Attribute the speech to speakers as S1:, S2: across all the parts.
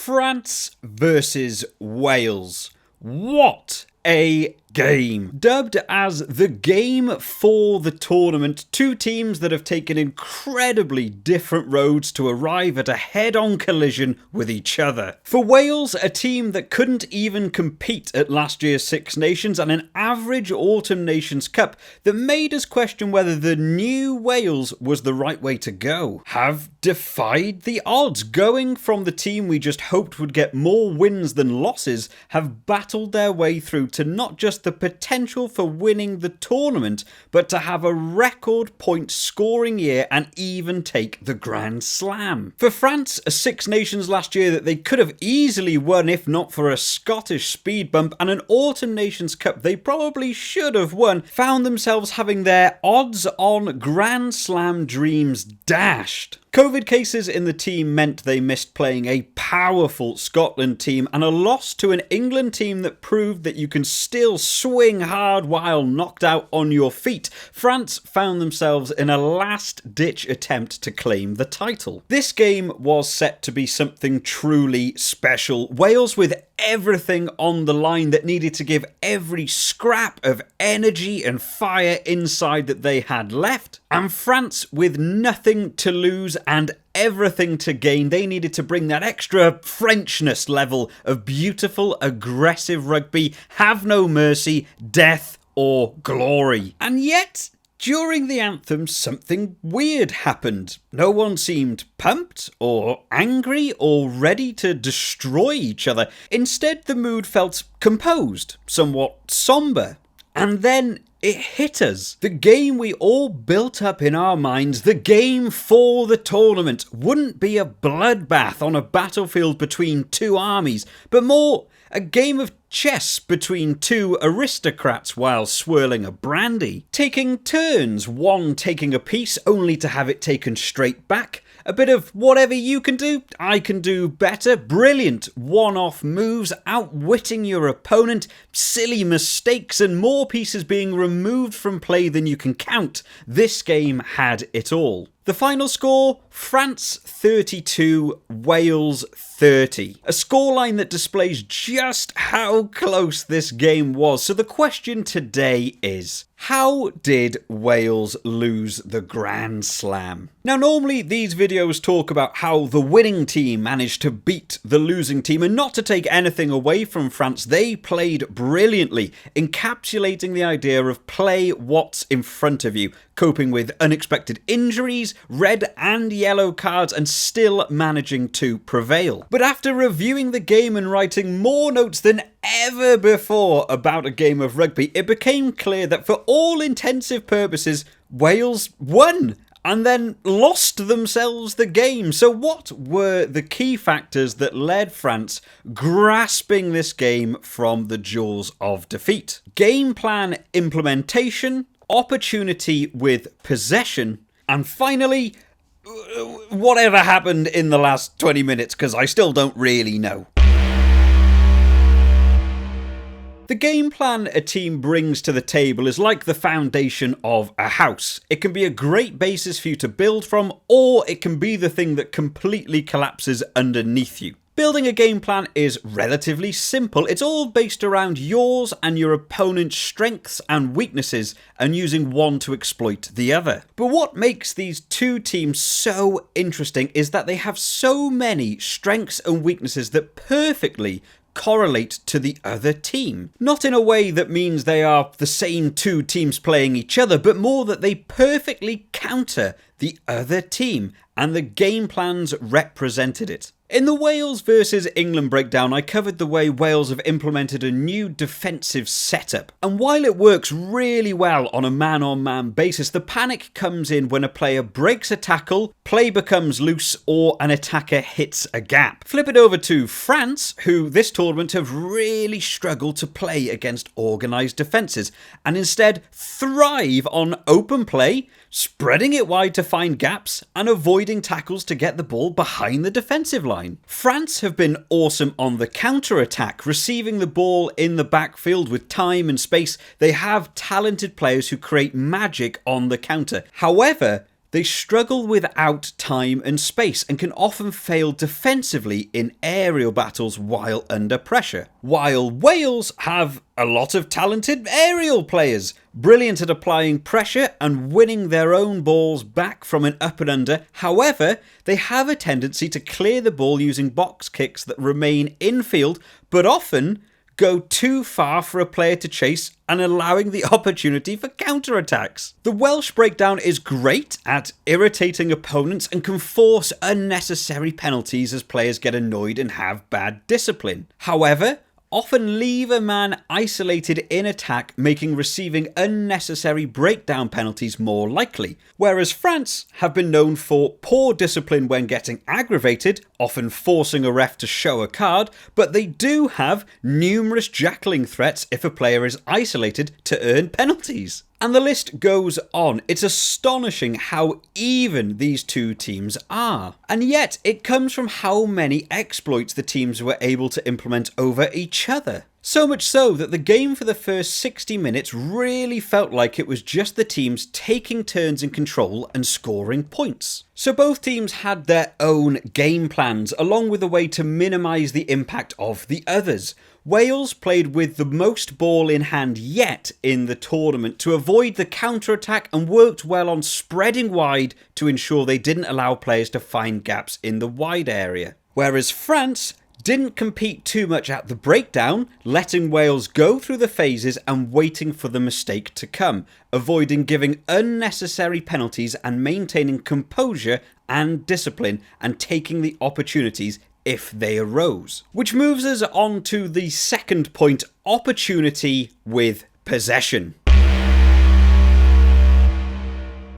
S1: France versus Wales. What a game. Dubbed as the game for the tournament, two teams that have taken incredibly different roads to arrive at a head-on collision with each other. For Wales, a team that couldn't even compete at last year's Six Nations and an average Autumn Nations Cup that made us question whether the new Wales was the right way to go, have defied the odds. Going from the team we just hoped would get more wins than losses, have battled their way through to not just the potential for winning the tournament, but to have a record point scoring year and even take the Grand Slam. For France, a Six Nations last year that they could have easily won if not for a Scottish speed bump, and an Autumn Nations Cup they probably should have won, found themselves having their odds-on Grand Slam dreams dashed. COVID cases in the team meant they missed playing a powerful Scotland team and a loss to an England team that proved that you can still swing hard while knocked out on your feet. France found themselves in a last-ditch attempt to claim the title. This game was set to be something truly special. Wales with everything on the line that needed to give every scrap of energy and fire inside that they had left, and France with nothing to lose and everything to gain. They needed to bring that extra Frenchness level of beautiful, aggressive rugby, have no mercy, death or glory. And yet, during the anthem, something weird happened. No one seemed pumped or angry or ready to destroy each other. Instead, the mood felt composed, somewhat somber. And then it hit us. The game we all built up in our minds, the game for the tournament, wouldn't be a bloodbath on a battlefield between two armies, but more a game of chess between two aristocrats while swirling a brandy, taking turns, one taking a piece only to have it taken straight back. A bit of whatever you can do, I can do better. Brilliant one-off moves, outwitting your opponent, silly mistakes, and more pieces being removed from play than you can count. This game had it all. The final score, France 32, Wales 30. A scoreline that displays just how close this game was. So the question today is, how did Wales lose the Grand Slam? Now, normally these videos talk about how the winning team managed to beat the losing team, and not to take anything away from France, they played brilliantly, encapsulating the idea of play what's in front of you, coping with unexpected injuries, red and yellow cards, and still managing to prevail. But after reviewing the game and writing more notes than ever before about a game of rugby, it became clear that for all intensive purposes, Wales won and then lost themselves the game. So what were the key factors that led France grasping this game from the jaws of defeat? Game plan implementation, opportunity with possession, and finally, whatever happened in the last 20 minutes, because I still don't really know. The game plan a team brings to the table is like the foundation of a house. It can be a great basis for you to build from, or it can be the thing that completely collapses underneath you. Building a game plan is relatively simple. It's all based around yours and your opponent's strengths and weaknesses, and using one to exploit the other. But what makes these two teams so interesting is that they have so many strengths and weaknesses that perfectly correlate to the other team. Not in a way that means they are the same two teams playing each other, but more that they perfectly counter the other team, and the game plans represented it. In the Wales versus England breakdown, I covered the way Wales have implemented a new defensive setup. And while it works really well on a man-on-man basis, the panic comes in when a player breaks a tackle, play becomes loose, or an attacker hits a gap. Flip it over to France, who this tournament have really struggled to play against organised defences, and instead thrive on open play, spreading it wide to find gaps, and avoiding tackles to get the ball behind the defensive line. France have been awesome on the counter-attack, receiving the ball in the backfield with time and space. They have talented players who create magic on the counter. However, They struggle without time and space and can often fail defensively in aerial battles while under pressure. While Wales have a lot of talented aerial players, brilliant at applying pressure and winning their own balls back from an up and under. However, they have a tendency to clear the ball using box kicks that remain infield, but often go too far for a player to chase and allowing the opportunity for counterattacks. The Welsh breakdown is great at irritating opponents and can force unnecessary penalties as players get annoyed and have bad discipline. However, often leave a man isolated in attack, making receiving unnecessary breakdown penalties more likely, whereas France have been known for poor discipline when getting aggravated, often forcing a ref to show a card, but they do have numerous jackling threats if a player is isolated to earn penalties. And the list goes on. It's astonishing how even these two teams are. And yet, it comes from how many exploits the teams were able to implement over each other. So much so that the game for the first 60 minutes really felt like it was just the teams taking turns in control and scoring points. So both teams had their own game plans, along with a way to minimise the impact of the others. Wales played with the most ball in hand yet in the tournament to avoid the counter-attack and worked well on spreading wide to ensure they didn't allow players to find gaps in the wide area. Whereas France didn't compete too much at the breakdown, letting Wales go through the phases and waiting for the mistake to come, avoiding giving unnecessary penalties and maintaining composure and discipline and taking the opportunities if they arose. Which moves us on to the second point, opportunity with possession.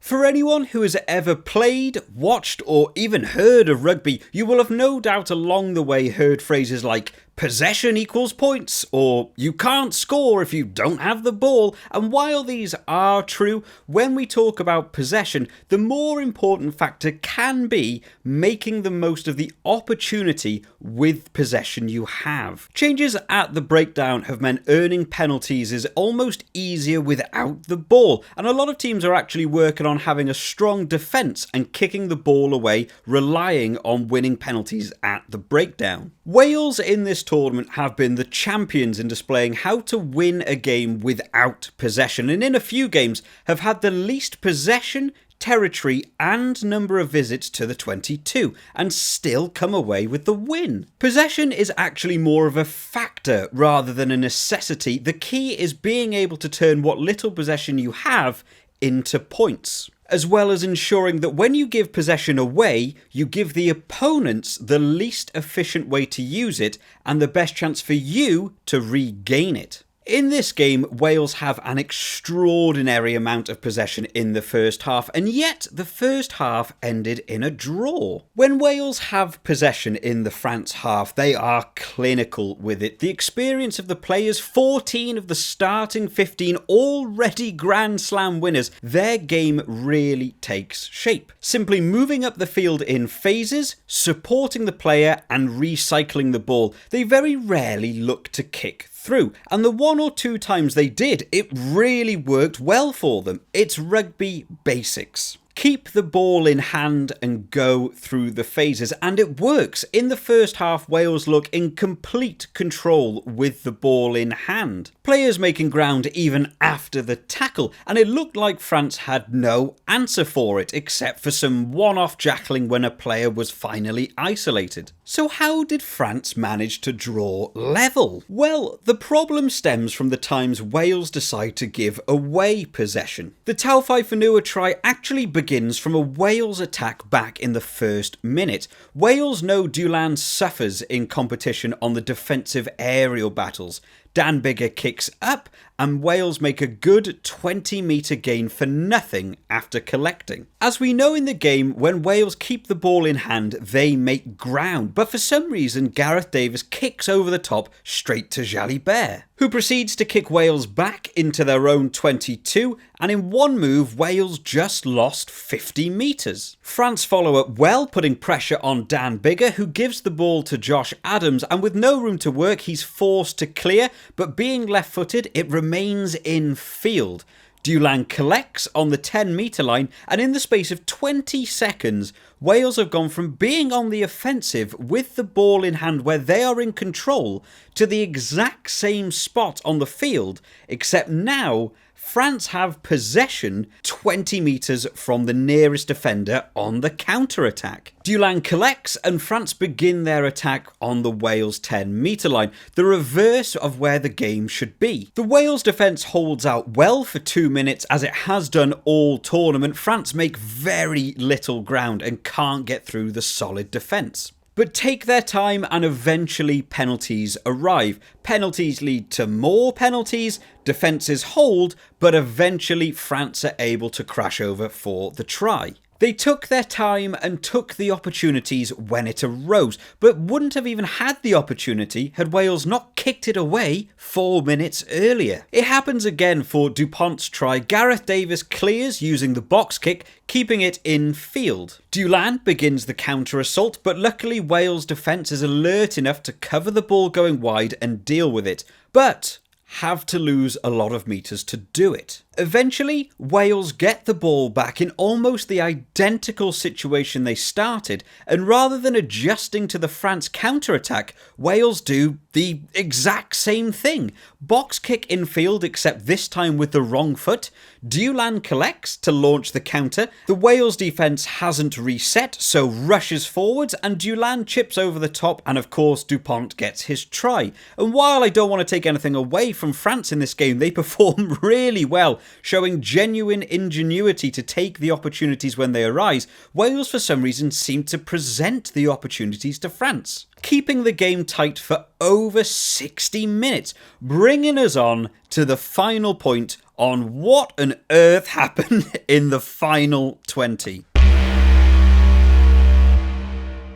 S1: For anyone who has ever played, watched or even heard of rugby, you will have no doubt along the way heard phrases like possession equals points, or you can't score if you don't have the ball. And while these are true, when we talk about possession, the more important factor can be making the most of the opportunity with possession you have. Changes at the breakdown have meant earning penalties is almost easier without the ball, and a lot of teams are actually working on having a strong defence and kicking the ball away, relying on winning penalties at the breakdown. Wales in this tournament have been the champions in displaying how to win a game without possession, and in a few games have had the least possession, territory and number of visits to the 22 and still come away with the win. Possession is actually more of a factor rather than a necessity. The key is being able to turn what little possession you have into points, as well as ensuring that when you give possession away, you give the opponents the least efficient way to use it and the best chance for you to regain it. In this game, Wales have an extraordinary amount of possession in the first half, and yet the first half ended in a draw. When Wales have possession in the France half, they are clinical with it. The experience of the players, 14 of the starting 15 already Grandslam winners, their game really takes shape. Simply moving up the field in phases, supporting the player and recycling the ball. They very rarely look to kick through, and the one or two times they did, it really worked well for them. It's rugby basics. Keep the ball in hand and go through the phases, and it works. In the first half, Wales look in complete control with the ball in hand. Players making ground even after the tackle, and it looked like France had no answer for it, except for some one-off jackling when a player was finally isolated. So how did France manage to draw level? Well, the problem stems from the times Wales decide to give away possession. The Taufifenua try actually begins from a Wales attack back in the first minute. Wales know Dulan suffers in competition on the defensive aerial battles. Dan Biggar kicks up and Wales make a good 20-metre gain for nothing after collecting. As we know in the game, when Wales keep the ball in hand, they make ground, but for some reason Gareth Davies kicks over the top straight to Jalibert, who proceeds to kick Wales back into their own 22, and in one move Wales just lost 50 metres. France follow up well, putting pressure on Dan Biggar, who gives the ball to Josh Adams, and with no room to work he's forced to clear, but being left-footed it remains in field. Dewland collects on the 10-metre line, and in the space of 20 seconds, Wales have gone from being on the offensive with the ball in hand where they are in control to the exact same spot on the field, except now France have possession 20 metres from the nearest defender on the counter-attack. Dewland collects and France begin their attack on the Wales 10-metre line, the reverse of where the game should be. The Wales defence holds out well for 2 minutes as it has done all tournament. France make very little ground and can't get through the solid defence. But take their time and eventually penalties arrive. Penalties lead to more penalties, defences hold, but eventually France are able to crash over for the try. They took their time and took the opportunities when it arose, but wouldn't have even had the opportunity had Wales not kicked it away 4 minutes earlier. It happens again for Dupont's try. Gareth Davies clears using the box kick, keeping it in field. Dewland begins the counter-assault, but luckily Wales' defence is alert enough to cover the ball going wide and deal with it. But have to lose a lot of metres to do it. Eventually, Wales get the ball back in almost the identical situation they started, and rather than adjusting to the France counter-attack, Wales do the exact same thing. Box kick infield, except this time with the wrong foot. Dewland collects to launch the counter. The Wales defence hasn't reset, so rushes forwards, and Dewland chips over the top, and of course Dupont gets his try. And while I don't want to take anything away from France in this game, they perform really well, showing genuine ingenuity to take the opportunities when they arise. Wales for some reason seem to present the opportunities to France, keeping the game tight for over 60 minutes, bringing us on to the final point on what on earth happened in the final 20.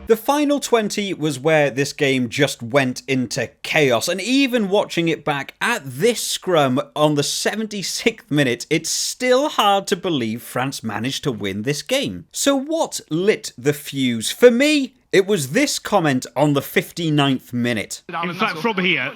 S1: The final 20 was where this game just went into chaos, and even watching it back at this scrum on the 76th minute, it's still hard to believe France managed to win this game. So what lit the fuse? For me, it was this comment on the 59th minute.
S2: In fact, from here,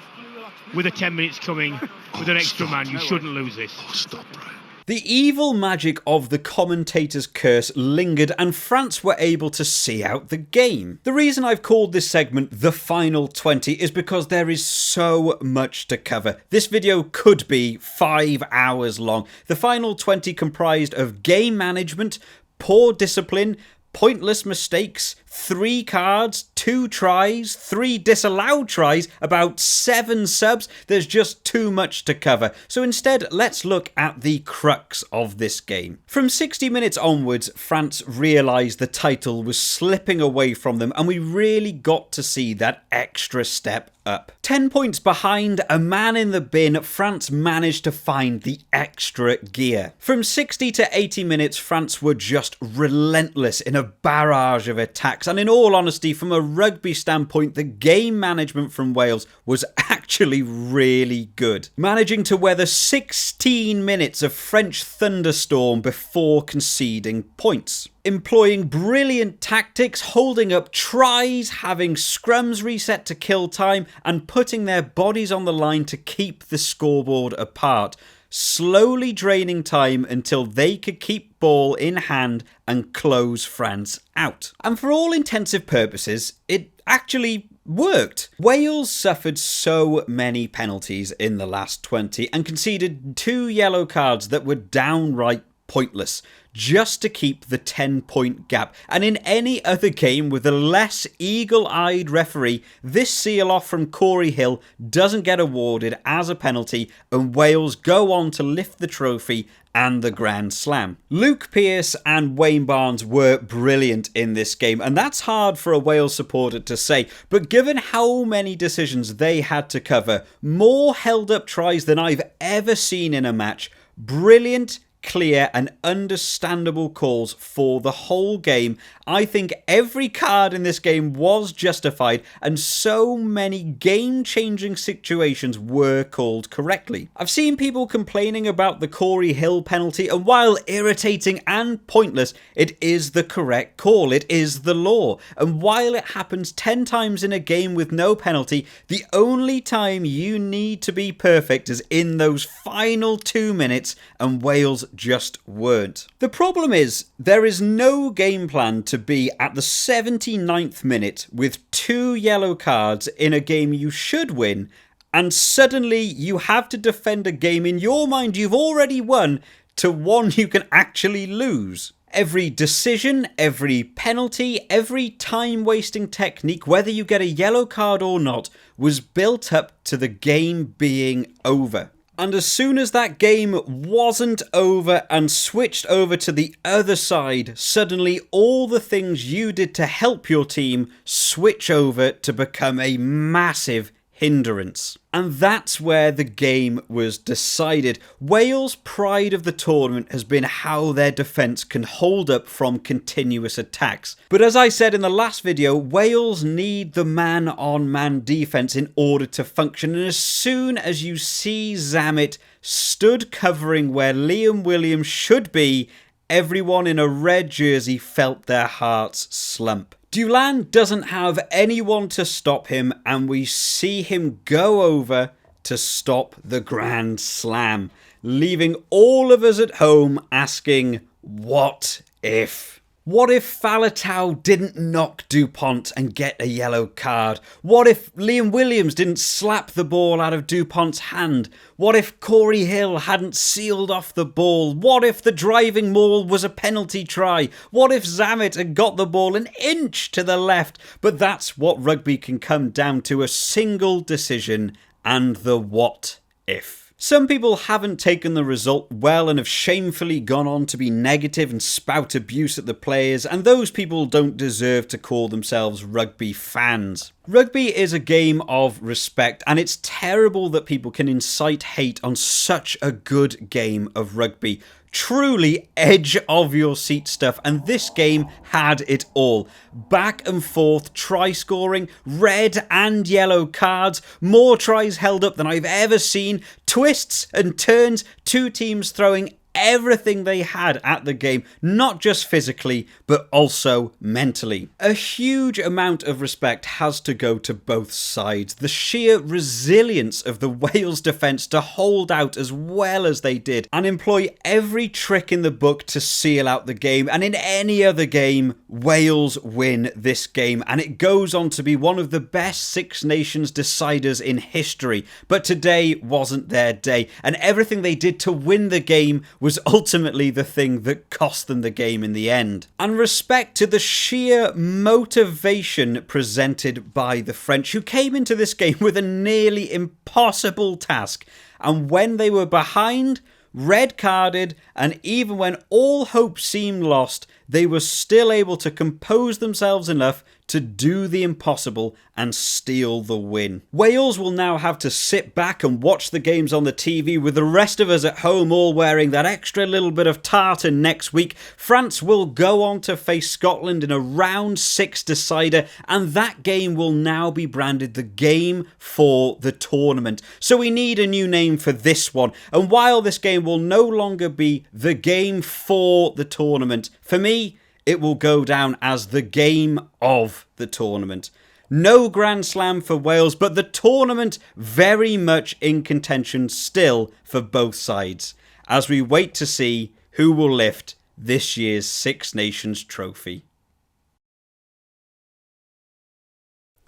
S2: with the 10 minutes coming, with an extra man, you shouldn't lose this.
S3: Stop, Brian.
S1: The evil magic of the commentator's curse lingered, and France were able to see out the game. The reason I've called this segment The Final 20 is because there is so much to cover. This video could be 5 hours long. The Final 20 comprised of game management, poor discipline, pointless mistakes, 3 cards, 2 tries, 3 disallowed tries, about 7 subs. There's just too much to cover. So instead, let's look at the crux of this game. From 60 minutes onwards, France realised the title was slipping away from them, and we really got to see that extra step up. 10 points behind, a man in the bin, France managed to find the extra gear. From 60 to 80 minutes, France were just relentless in a barrage of attacks, and in all honesty, from a rugby standpoint, the game management from Wales was actually really good, managing to weather 16 minutes of French thunderstorm before conceding points. Employing brilliant tactics, holding up tries, having scrums reset to kill time, and putting their bodies on the line to keep the scoreboard apart, slowly draining time until they could keep ball in hand and close France out. And for all intensive purposes, it actually worked. Wales suffered so many penalties in the last 20 and conceded 2 yellow cards that were downright pointless, just to keep the 10-point gap. And in any other game with a less eagle-eyed referee, this seal-off from Corey Hill doesn't get awarded as a penalty, and Wales go on to lift the trophy and the Grandslam. Luke Pearce and Wayne Barnes were brilliant in this game, and that's hard for a Wales supporter to say, but given how many decisions they had to cover, more held up tries than I've ever seen in a match, brilliant, clear and understandable calls for the whole game. I think every card in this game was justified, and so many game-changing situations were called correctly. I've seen people complaining about the Corey Hill penalty, and while irritating and pointless, it is the correct call. It is the law. And while it happens 10 times in a game with no penalty, the only time you need to be perfect is in those final 2 minutes, and Wales just weren't. The problem is, there is no game plan to be at the 79th minute with 2 yellow cards in a game you should win, and suddenly you have to defend a game in your mind you've already won to one you can actually lose. Every decision, every penalty, every time-wasting technique, whether you get a yellow card or not, was built up to the game being over. And as soon as that game wasn't over and switched over to the other side, suddenly all the things you did to help your team switch over to become a massive hindrance. And that's where the game was decided. Wales' pride of the tournament has been how their defence can hold up from continuous attacks. But as I said in the last video, Wales need the man-on-man defence in order to function. And as soon as you see Zammit stood covering where Liam Williams should be, everyone in a red jersey felt their hearts slump. Dulan doesn't have anyone to stop him, and we see him go over to stop the Grand Slam, leaving all of us at home asking, what if? What if Faletau didn't knock Dupont and get a yellow card? What if Liam Williams didn't slap the ball out of Dupont's hand? What if Corey Hill hadn't sealed off the ball? What if the driving maul was a penalty try? What if Zammit had got the ball an inch to the left? But that's what rugby can come down to, a single decision and the what if. Some people haven't taken the result well and have shamefully gone on to be negative and spout abuse at the players, and those people don't deserve to call themselves rugby fans. Rugby is a game of respect, and it's terrible that people can incite hate on such a good game of rugby. Truly edge of your seat stuff, and this game had it all. Back and forth try scoring, red and yellow cards, more tries held up than I've ever seen, twists and turns, 2 teams throwing everything they had at the game, not just physically, but also mentally. A huge amount of respect has to go to both sides. The sheer resilience of the Wales defence to hold out as well as they did and employ every trick in the book to seal out the game. And in any other game, Wales win this game, and it goes on to be one of the best Six Nations deciders in history. But today wasn't their day, and everything they did to win the game was ultimately the thing that cost them the game in the end. And respect to the sheer motivation presented by the French, who came into this game with a nearly impossible task, and when they were behind, red carded, and even when all hope seemed lost, they were still able to compose themselves enough to do the impossible and steal the win. Wales will now have to sit back and watch the games on the TV with the rest of us at home all wearing that extra little bit of tartan next week. France will go on to face Scotland in a round 6 decider, and that game will now be branded the game for the tournament. So we need a new name for this one, and while this game will no longer be the game for the tournament, for me, it will go down as the game of the tournament. No Grand Slam for Wales, but the tournament very much in contention still for both sides, as we wait to see who will lift this year's Six Nations trophy.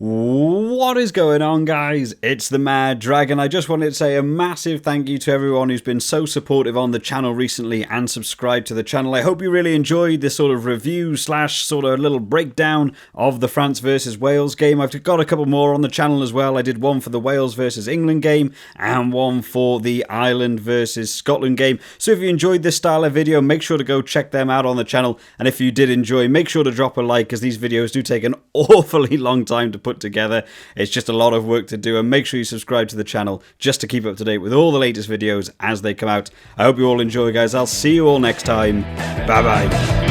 S1: What is going on, guys? It's the Mad Dragon. I just wanted to say a massive thank you to everyone who's been so supportive on the channel recently and subscribed to the channel. I hope you really enjoyed this sort of review slash sort of little breakdown of the France versus Wales game. I've got a couple more on the channel as well. I did one for the Wales versus England game and one for the Ireland versus Scotland game. So if you enjoyed this style of video, make sure to go check them out on the channel. And if you did enjoy, make sure to drop a like, as these videos do take an awfully long time to put put together. It's just a lot of work to do, and make sure you subscribe to the channel just to keep up to date with all the latest videos as they come out. I hope you all enjoy, guys. I'll see you all next time. Bye bye.